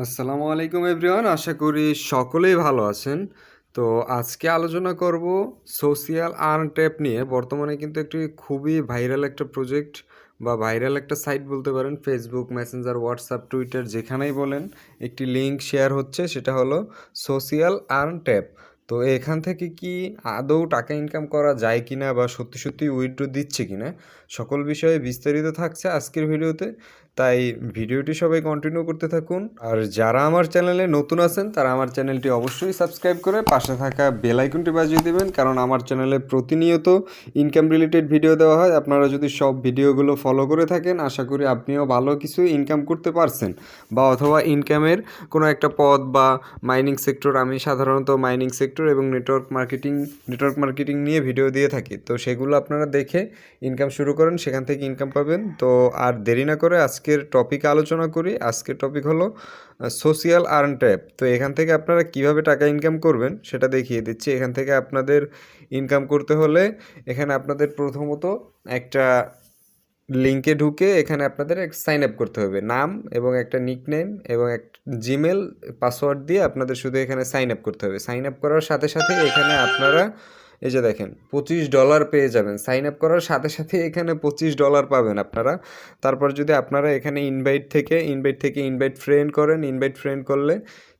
আসসালামু আলাইকুম এভরিওয়ান, আশা করি সকলেই ভালো আছেন। তো আজকে আলোচনা করব সোশিয়াল আর্ন ট্যাপ নিয়ে। বর্তমানে কিন্তু একটি খুবই ভাইরাল একটা প্রজেক্ট বা ভাইরাল একটা সাইট বলতে পারেন। ফেসবুক, মেসেঞ্জার, হোয়াটসঅ্যাপ, টুইটার যেখানেই বলেন একটি লিঙ্ক শেয়ার হচ্ছে, সেটা হলো সোশিয়াল আর্ন ট্যাপ। তো এখান থেকে কি আদৌ টাকা ইনকাম করা যায় কিনা বা সত্যি সত্যি উইথড্র দিচ্ছে কিনা, সকল বিষয়ে বিস্তারিত থাকছে আজকের ভিডিওতে। তাই ভিডিওটি সবাই কন্টিনিউ করতে থাকুন। আর যারা আমার চ্যানেলে নতুন আছেন তারা আমার চ্যানেলটি অবশ্যই সাবস্ক্রাইব করে পাশে থাকা বেল আইকনটি বাজিয়ে দেবেন, কারণ আমার চ্যানেলে প্রতিনিয়ত ইনকাম রিলেটেড ভিডিও দেওয়া হয়। আপনারা যদি সব ভিডিওগুলো ফলো করে থাকেন, আশা করি আপনিও ভালো কিছু ইনকাম করতে পারছেন, বা অথবা ইনকামের কোনো একটা পথ বা মাইনিং সেক্টর। আমি সাধারণত মাইনিং সেক্টর এবং নেটওয়ার্ক মার্কেটিং নিয়ে ভিডিও দিয়ে থাকি। তো সেগুলো আপনারা দেখে ইনকাম শুরু করেন, সেখান থেকে ইনকাম পাবেন। তো আর দেরি না করে আজকের টপিক আলোচনা করি। আজকের টপিক হলো সোশিয়াল আর্ন ট্যাপ। তো এখান থেকে আপনারা কিভাবে টাকা ইনকাম করবেন সেটা দেখিয়ে দিচ্ছি। এখান থেকে আপনাদের ইনকাম করতে হলে এখানে আপনাদের প্রথমত একটা লিঙ্কে ঢুকে এখানে আপনাদের সাইন আপ করতে হবে। নাম এবং একটা নিকনেম এবং এক জিমেল পাসওয়ার্ড দিয়ে আপনাদের শুধু এখানে সাইন আপ করতে হবে। সাইন আপ করার সাথে সাথে এখানে আপনারা এই যে দেখেন $25 পেয়ে যাবেন। সাইন আপ করার সাথে সাথে এখানে $25 পাবেন আপনারা। তারপর যদি আপনারা এখানে ইনভাইট ফ্রেন্ড করেন, ইনভাইট ফ্রেন্ড করলে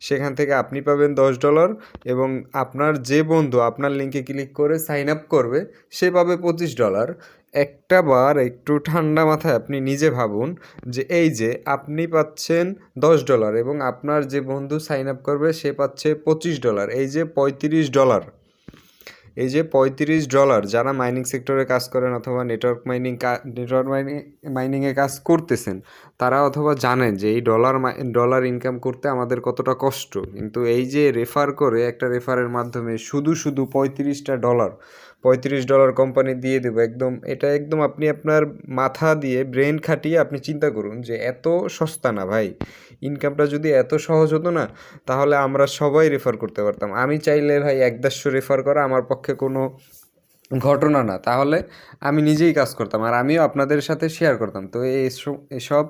সেখান থেকে আপনি পাবেন $10, এবং আপনার যে বন্ধু আপনার লিঙ্কে ক্লিক করে সাইন আপ করবে সে পাবে $25। একটা বার একটু ঠান্ডা মাথায় আপনি নিজে ভাবুন যে এই যে আপনি পাচ্ছেন $10 এবং আপনার যে বন্ধু সাইন আপ করবে সে পাচ্ছে $25। এই যে $35, যারা মাইনিং সেক্টরে কাজ করেন অথবা নেটওয়ার্ক মাইনিংয়ে কাজ করতেছেন, তারা অথবা জানেন যে এই ডলার ইনকাম করতে আমাদের কতটা কষ্ট। কিন্তু এই যে রেফার করে, একটা রেফারের মাধ্যমে শুধু শুধু $35 কোম্পানি দিয়ে দেবো, এটা একদম আপনি আপনার মাথা দিয়ে ব্রেন খাটিয়ে আপনি চিন্তা করুন যে এত সস্তা না ভাই। ইনকামটা যদি এত সহজ হতো না, তাহলে আমরা সবাই রেফার করতে পারতাম। আমি চাইলে ভাই 1-150 রেফার করা আমার পক্ষে কোনো ঘটনা না, তাহলে আমি নিজেই কাজ করতাম আর আমিও আপনাদের সাথে শেয়ার করতাম। তো এসব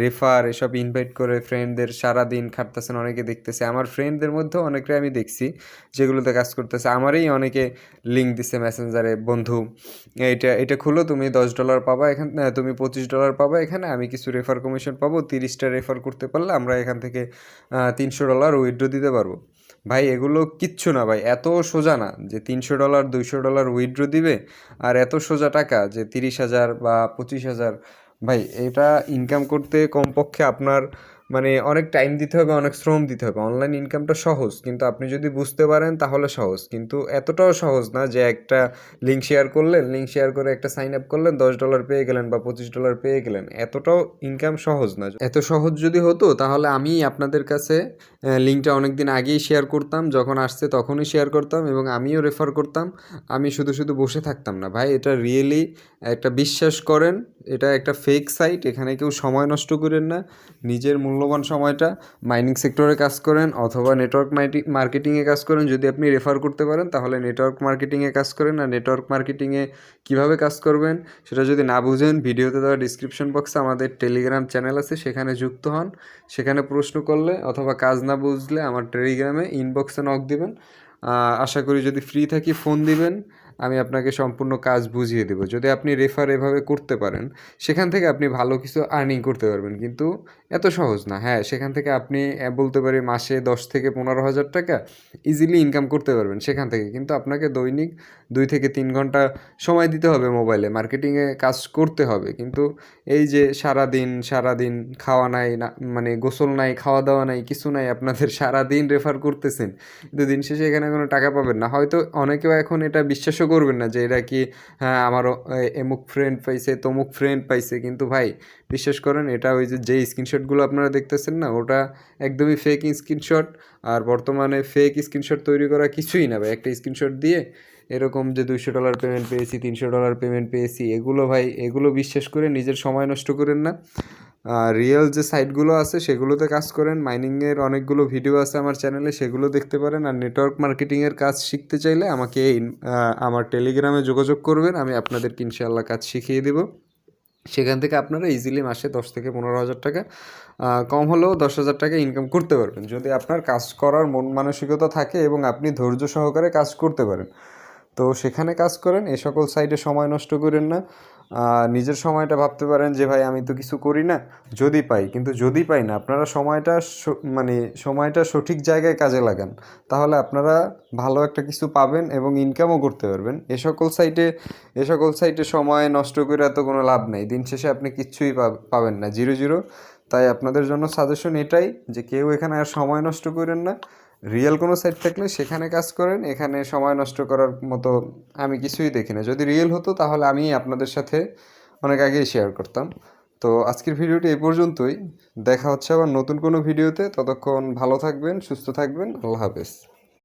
রেফার, এসব ইনভাইট করে ফ্রেন্ডদের সারাদিন খাটতেছেন, অনেকে দেখতেছে। আমার ফ্রেন্ডদের মধ্যেও অনেকে আমি দেখছি যেগুলোতে কাজ করতেছে। আমারই অনেকে লিঙ্ক দিছে মেসেঞ্জারে, বন্ধু এটা এটা খুলো, তুমি $10 পাবা এখানে, তুমি $25 পাবা এখানে, আমি কিছু রেফার কমিশন পাবো, 30টা রেফার করতে পারলে আমরা এখান থেকে $300 উইথড্র দিতে পারবো। ভাই এগুলো কিচ্ছু না ভাই, এত সোজা না যে $300 $200 উইথড্র দিবে আর এত সোজা টাকা যে 30,000 বা 25,000। ভাই এটা ইনকাম করতে কমপক্ষে আপনার মানে অনেক টাইম দিতে হবে, অনেক শ্রম দিতে হবে। অনলাইন ইনকামটা সহজ, কিন্তু আপনি যদি বুঝতে পারেন তাহলে সহজ, কিন্তু এতটাও সহজ না যে একটা লিঙ্ক শেয়ার করলেন, লিঙ্ক শেয়ার করে একটা সাইন আপ করলেন, $10 পেয়ে গেলেন বা $25 পেয়ে গেলেন। এতটাও ইনকাম সহজ না। এত সহজ যদি হতো তাহলে আমি আপনাদের কাছে লিঙ্কটা অনেক দিন আগেই শেয়ার করতাম, যখন আসছে তখনই শেয়ার করতাম এবং আমিও রেফার করতাম। আমি শুধু শুধু বসে থাকতাম না ভাই। এটা রিয়েলি একটা বিশ্বাস করেন, এটা একটা ফেক সাইট। এখানে কেউ সময় নষ্ট করেন না। নিজের মূল্যবান সময়টা মাইনিং সেক্টরে কাজ করেন অথবা নেটওয়ার্ক মার্কেটিংয়ে কাজ করেন। যদি আপনি রেফার করতে পারেন তাহলে নেটওয়ার্ক মার্কেটিংয়ে কাজ করেন। আর নেটওয়ার্ক মার্কেটিংয়ে কীভাবে কাজ করবেন সেটা যদি না বুঝেন, ভিডিওতে দেওয়া ডিসক্রিপশন বক্সে আমাদের টেলিগ্রাম চ্যানেল আছে, সেখানে যুক্ত হন। সেখানে প্রশ্ন করলে অথবা কাজ না বুঝলে আমার টেলিগ্রামে ইনবক্সে নক দিবেন। আশা করি যদি ফ্রি থাকি ফোন দিবেন, আমি আপনাকে সম্পূর্ণ কাজ বুঝিয়ে দেবো। যদি আপনি রেফার এভাবে করতে পারেন, সেখান থেকে আপনি ভালো কিছু আর্নিং করতে পারবেন, কিন্তু এত সহজ না। হ্যাঁ, সেখান থেকে আপনি বলতে পারি মাসে 10 থেকে 15 হাজার টাকা ইজিলি ইনকাম করতে পারবেন সেখান থেকে। কিন্তু আপনাকে দৈনিক 2 থেকে 3 ঘন্টা সময় দিতে হবে, মোবাইলে মার্কেটিংয়ে কাজ করতে হবে। কিন্তু এই যে সারাদিন খাওয়া নাই, না মানে গোসল নাই, খাওয়া দাওয়া নাই, কিছু নাই, আপনাদের সারাদিন রেফার করতেছেন, কিন্তু দিন শেষে এখানে কোনো টাকা পাবেন না। হয়তো অনেকেও এখন এটা বিশ্বাসও করবেন না যে এটা কি, হ্যাঁ আমারও এমুক ফ্রেন্ড পাইছে, তমুক ফ্রেন্ড পাইছে। কিন্তু ভাই বিশ্বাস করেন, এটা ওই যে স্ক্রিনশটগুলো আপনারা দেখতেছেন না, ওটা একদমই ফেক স্ক্রিনশট। আর বর্তমানে ফেক স্ক্রিনশট তৈরি করা কিছুই না ভাই। একটা স্ক্রিনশট দিয়ে এরকম যে $200 পেমেন্ট পেয়েছি, $300 পেমেন্ট পেয়েছি, এগুলো ভাই এগুলো বিশ্বাস করে নিজের সময় নষ্ট করেন না। রিয়েল যে সাইটগুলো আছে সেগুলোতে কাজ করেন। মাইনিংয়ের অনেকগুলো ভিডিও আছে আমার চ্যানেলে, সেগুলো দেখতে পারেন। আর নেটওয়ার্ক মার্কেটিংয়ের কাজ শিখতে চাইলে আমাকে আমার টেলিগ্রামে যোগাযোগ করবেন, আমি আপনাদেরকে ইনশাআল্লাহ কাজ শিখিয়ে দেবো। সেখান থেকে আপনারা ইজিলি মাসে 10 থেকে 15,000 টাকা কম হলেও 10,000 টাকা ইনকাম করতে পারবেন যদি আপনার কাজ করার মন মানসিকতা থাকে এবং আপনি ধৈর্য সহকারে কাজ করতে পারেন। তো সেখানে কাজ করেন, এ সকল সাইটে সময় নষ্ট করেন না। নিজের সময়টা ভাবতে পারেন যে ভাই আমি তো কিছু করি না, যদি পাই, কিন্তু যদি পাই না, আপনারা সময়টা মানে সময়টা সঠিক জায়গায় কাজে লাগান, তাহলে আপনারা ভালো একটা কিছু পাবেন এবং ইনকামও করতে পারবেন। এ সকল সাইটে সময় নষ্ট করে তো কোনো লাভ নেই, দিন শেষে আপনি কিচ্ছুই পাবেন না, জিরো জিরো। তাই আপনাদের জন্য সাজেশন এটাই যে কেউ এখানে আর সময় নষ্ট করেন না। রিয়েল কোনো সাইট থাকলে সেখানে কাজ করেন, এখানে সময় নষ্ট করার মতো আমি কিছুই দেখি না। যদি রিয়েল হতো তাহলে আমি আপনাদের সাথে অনেক আগেই শেয়ার করতাম। তো আজকের ভিডিওটি এই পর্যন্তই, দেখা হচ্ছে আবার নতুন কোনো ভিডিওতে। ততক্ষণ ভালো থাকবেন, সুস্থ থাকবেন, আল্লাহ হাফেজ।